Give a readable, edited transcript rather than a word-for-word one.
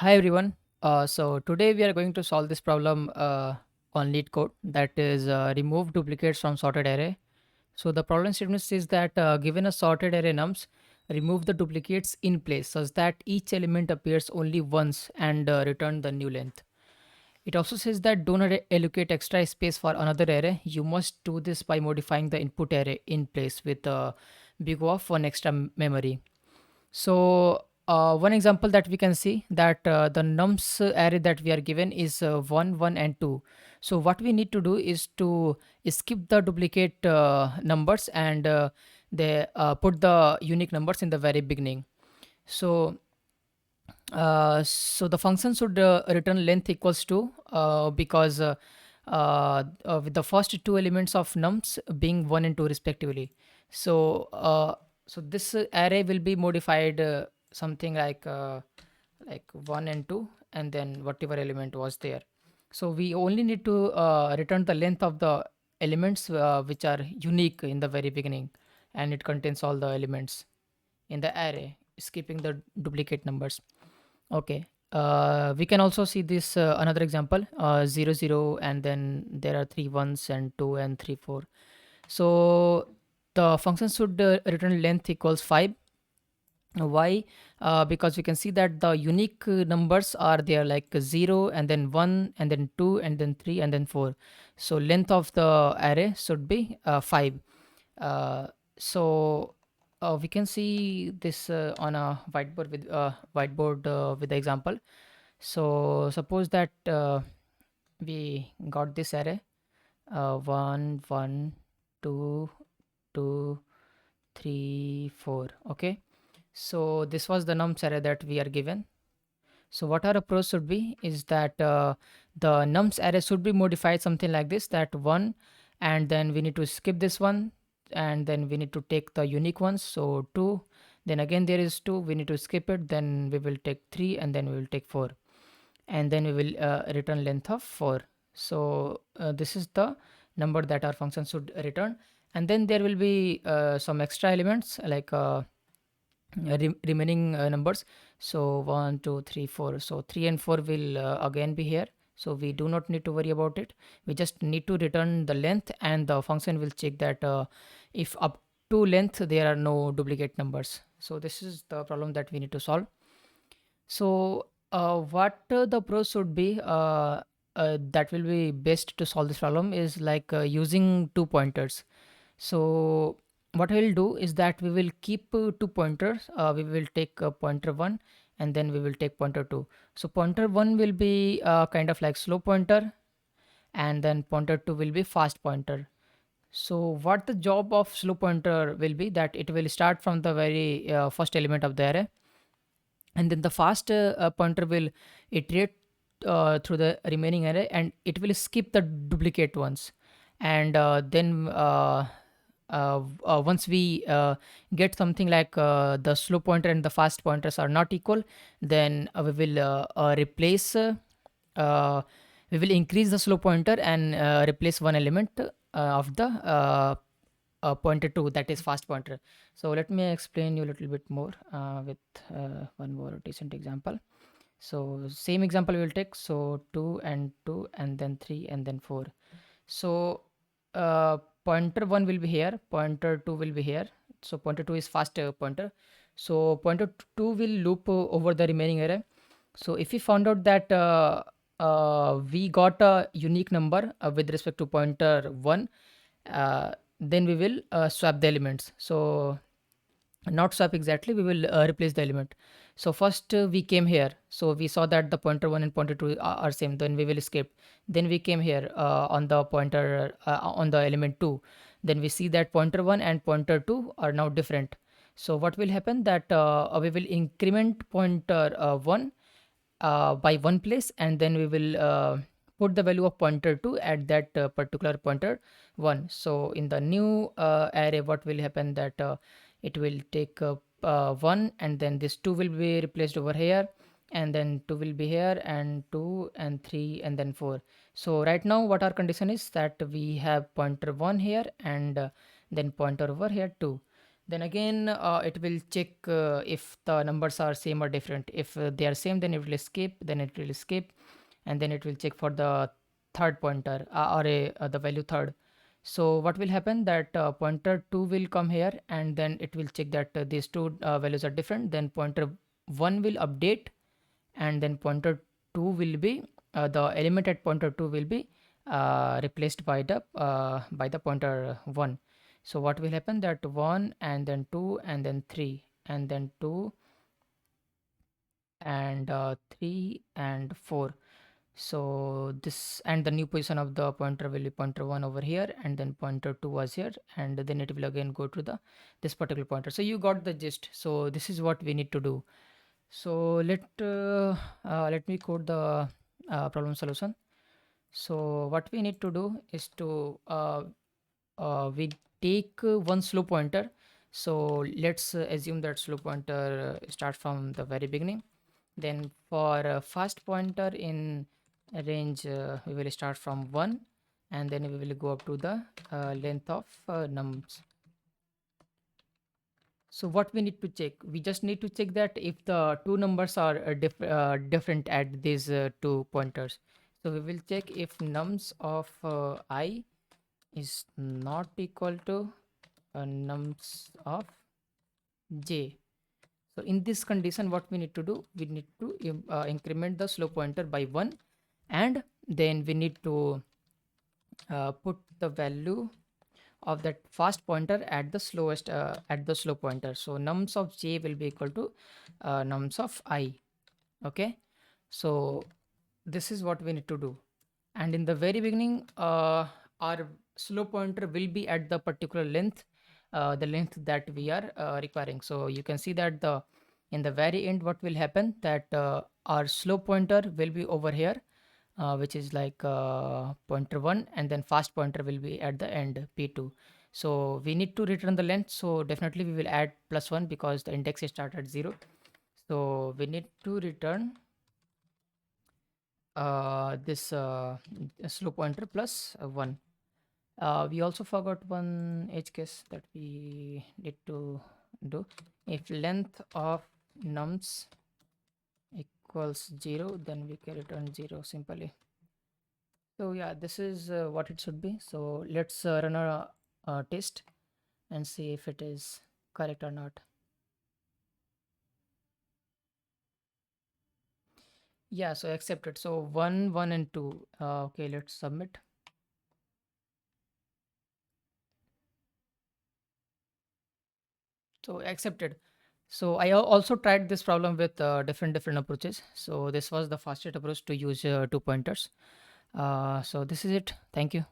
Hi everyone. So today we are going to solve this problem on LeetCode, that is remove duplicates from sorted array. So the problem statement says that given a sorted array nums, remove the duplicates in place such that each element appears only once and return the new length. It also says that do not allocate extra space for another array. You must do this by modifying the input array in place with a big O of one extra memory. So one example that we can see that the nums array that we are given is 1, 1 and 2. So what we need to do is to skip the duplicate numbers and they put the unique numbers in the very beginning. So so the function should return length equals to because with the first two elements of nums being 1 and 2 respectively. So so this array will be modified something like 1 and 2 and then whatever element was there. So we only need to return the length of the elements which are unique in the very beginning, and it contains all the elements in the array, skipping the duplicate numbers. Okay. We can also see this another example 0 0, and then there are three ones and 2 and 3 4. So the function should return length equals 5. Why? Because we can see that the unique numbers are there, like 0 and then 1 and then 2 and then 3 and then 4. So length of the array should be 5. uh, so we can see this on a whiteboard with the example. So suppose that we got this array 1 1 2 2 3 4. Okay, so this was the nums array that we are given. So what our approach should be is that the nums array should be modified something like this, that 1 and then we need to skip this one, and then we need to take the unique ones. So 2, then again there is 2, we need to skip it, then we will take 3 and then we will take 4, and then we will return length of 4. So this is the number that our function should return, and then there will be some extra elements like remaining numbers. So 1 2 3 4, so 3 and 4 will again be here, so we do not need to worry about it. We just need to return the length, and the function will check that if up to length there are no duplicate numbers. So this is the problem that we need to solve. So what the approach should be that will be best to solve this problem is like using two pointers. So what we'll do is that we will keep two pointers. We will take pointer 1 and then we will take pointer 2. So pointer 1 will be kind of like slow pointer, and then pointer 2 will be fast pointer. So what the job of slow pointer will be, that it will start from the very first element of the array, and then the fast pointer will iterate through the remaining array and it will skip the duplicate ones. And then once we get something like the slow pointer and the fast pointers are not equal, then we will replace uh, we will increase the slow pointer and replace one element of the pointer 2, that is fast pointer. So let me explain you a little bit more with one more decent example. So same example we will take, so 2 and 2 and then 3 and then 4. So pointer 1 will be here, pointer 2 will be here. So pointer 2 is fast pointer, so pointer 2 will loop over the remaining array. So if we found out that we got a unique number with respect to pointer 1, then we will swap the elements. So not swap exactly, we will replace the element. So first we came here, so we saw that the pointer 1 and pointer 2 are same, then we will skip. Then we came here on the pointer on the element 2, then we see that pointer 1 and pointer 2 are now different. So what will happen, that we will increment pointer 1 by one place, and then we will put the value of pointer 2 at that particular pointer 1. So in the new array what will happen, that it will take 1 and then this 2 will be replaced over here, and then 2 will be here, and 2 and 3 and then 4. So right now what our condition is, that we have pointer 1 here and then pointer over here 2. Then again, it will check if the numbers are same or different. If they are same, then it will escape. Then it will escape, and then it will check for the third pointer the value third. So what will happen that pointer 2 will come here, and then it will check that these two values are different. Then pointer 1 will update, and then pointer 2 will be the element at pointer 2 will be replaced by the pointer 1. So what will happen that 1 and then 2 and then 3 and then 2 and 3 and 4. So this, and the new position of the pointer will be pointer 1 over here, and then pointer 2 was here, and then it will again go to the this particular pointer. So you got the gist. So this is what we need to do. So let me code the problem solution. So what we need to do is to we take one slope pointer. So let's assume that slope pointer starts from the very beginning. Then for first pointer in range, we will start from 1, and then we will go up to the length of nums. So what we need to check? We just need to check that if the two numbers are different at these two pointers. So we will check if nums of I is not equal to nums of j. So in this condition, what we need to do? We need to increment the slope pointer by 1, and then we need to put the value of that fast pointer at the slowest at the slow pointer. So nums of j will be equal to nums of I. Okay, so this is what we need to do. And in the very beginning, our slow pointer will be at the particular length, the length that we are requiring. So you can see that the in the very end, what will happen that our slow pointer will be over here, which is like pointer 1, and then fast pointer will be at the end p2. So we need to return the length, so definitely we will add +1 because the index is start at 0. So we need to return this slope pointer plus 1. We also forgot one edge case that we need to do. If length of nums equals 0, then we can return 0 simply. So yeah, this is what it should be. So let's run a test and see if it is correct or not. Yeah, so accepted. So 1, 1 and 2. Okay, let's submit. So accepted. So I also tried this problem with different approaches. So this was the fastest approach to use 2 pointers. So this is it. Thank you.